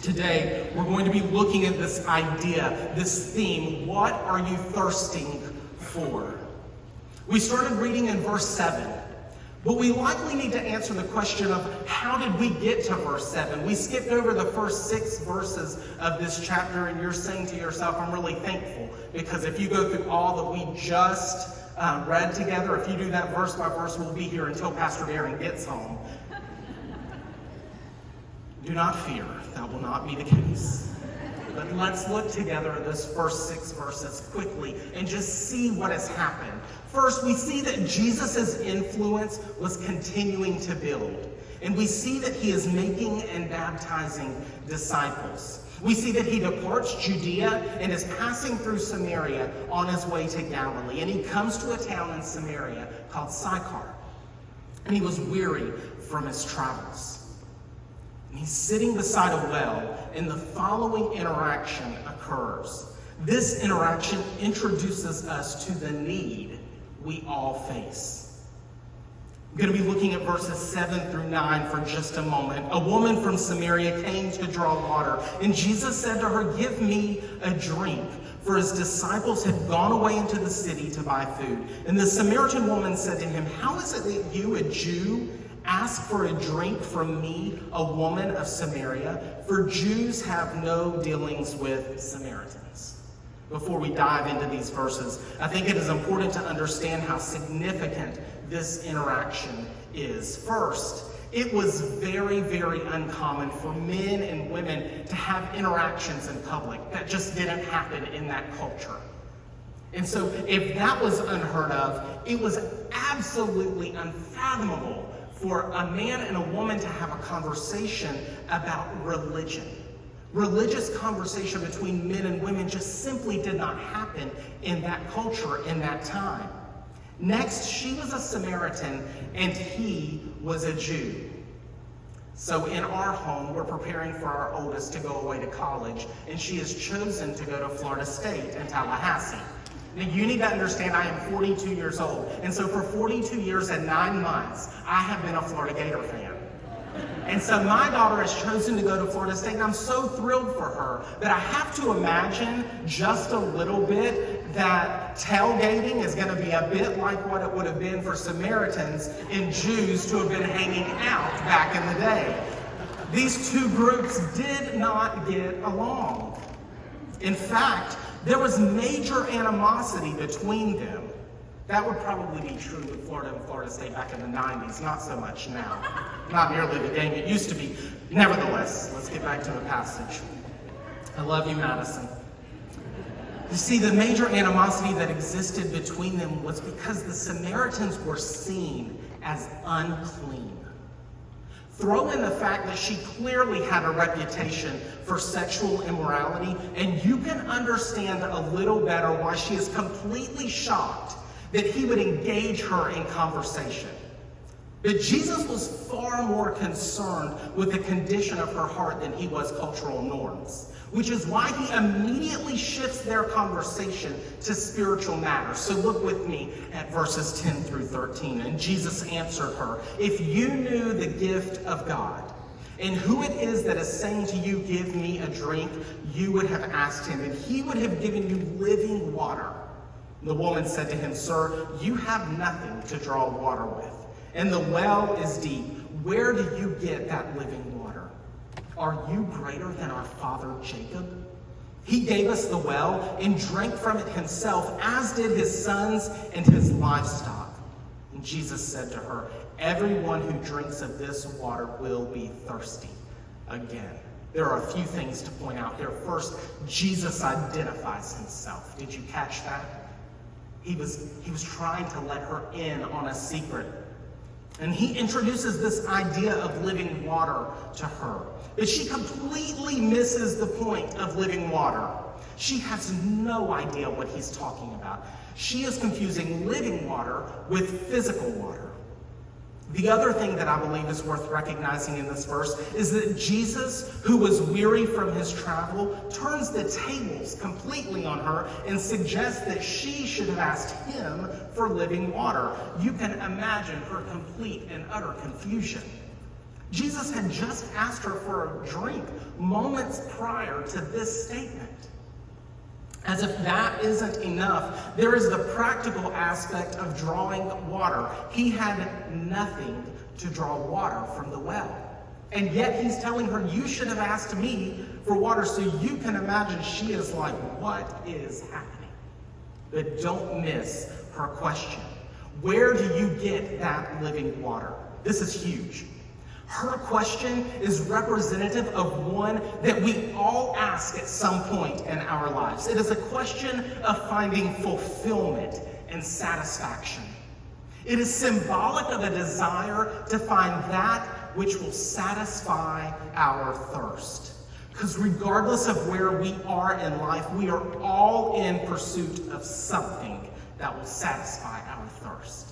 Today, we're going to be looking at this idea, this theme, what are you thirsting for? We started reading in verse 7, but we likely need to answer the question of how did we get to verse 7? We skipped over the first 6 verses of this chapter, and you're saying to yourself, I'm really thankful, because if you go through all that we just read together, if you do that verse by verse, we'll be here until Pastor Darren gets home. Do not fear, that will not be the case. But let's look together at those first 6 verses quickly and just see what has happened. First, we see that Jesus' influence was continuing to build. And we see that he is making and baptizing disciples. We see that he departs Judea and is passing through Samaria on his way to Galilee. And he comes to a town in Samaria called Sychar. And he was weary from his travels. And he's sitting beside a well, and the following interaction occurs. This interaction introduces us to the need we all face. I'm going to be looking at verses 7 through 9 for just a moment. A woman from Samaria came to draw water, and Jesus said to her, "Give me a drink," for his disciples had gone away into the city to buy food. And the Samaritan woman said to him, "How is it that you, a Jew, ask for a drink from me, a woman of Samaria? For Jews have no dealings with Samaritans." Before we dive into these verses, I think it is important to understand how significant this interaction is. First, it was very, very uncommon for men and women to have interactions in public. That just didn't happen in that culture. And so if that was unheard of, it was absolutely unfathomable for a man and a woman to have a conversation about religion. Religious conversation between men and women just simply did not happen in that culture, in that time. Next, she was a Samaritan and he was a Jew. So in our home, we're preparing for our oldest to go away to college, and she has chosen to go to Florida State in Tallahassee. Now, you need to understand I am 42 years old, and so for 42 years and 9 months, I have been a Florida Gator fan. And so my daughter has chosen to go to Florida State, and I'm so thrilled for her that I have to imagine just a little bit that tailgating is going to be a bit like what it would have been for Samaritans and Jews to have been hanging out back in the day. These two groups did not get along. In fact, there was major animosity between them. That would probably be true with Florida and Florida State back in the 90s, not so much now. Not nearly the game it used to be. Nevertheless, let's get back to the passage. I love you, Madison. You see, the major animosity that existed between them was because the Samaritans were seen as unclean. Throw in the fact that she clearly had a reputation for sexual immorality, and you can understand a little better why she is completely shocked that he would engage her in conversation. But Jesus was far more concerned with the condition of her heart than he was cultural norms, which is why he immediately shifts their conversation to spiritual matters. So look with me at verses 10 through 13. And Jesus answered her, "If you knew the gift of God, and who it is that is saying to you, 'Give me a drink,' you would have asked him, and he would have given you living water." The woman said to him, "Sir, you have nothing to draw water with, and the well is deep. Where do you get that living water? Are you greater than our father Jacob? He gave us the well and drank from it himself, as did his sons and his livestock." And Jesus said to her, "Everyone who drinks of this water will be thirsty again." There are a few things to point out here. First, Jesus identifies himself. Did you catch that? He was trying to let her in on a secret. And he introduces this idea of living water to her. But she completely misses the point of living water. She has no idea what he's talking about. She is confusing living water with physical water. The other thing that I believe is worth recognizing in this verse is that Jesus, who was weary from his travel, turns the tables completely on her and suggests that she should have asked him for living water. You can imagine her complete and utter confusion. Jesus had just asked her for a drink moments prior to this statement. As if that isn't enough, there is the practical aspect of drawing water. He had nothing to draw water from the well. And yet he's telling her, you should have asked me for water. So you can imagine she is like, what is happening? But don't miss her question. Where do you get that living water? This is huge. Her question is representative of one that we all ask at some point in our lives. It is a question of finding fulfillment and satisfaction. It is symbolic of a desire to find that which will satisfy our thirst. Because regardless of where we are in life, we are all in pursuit of something that will satisfy our thirst.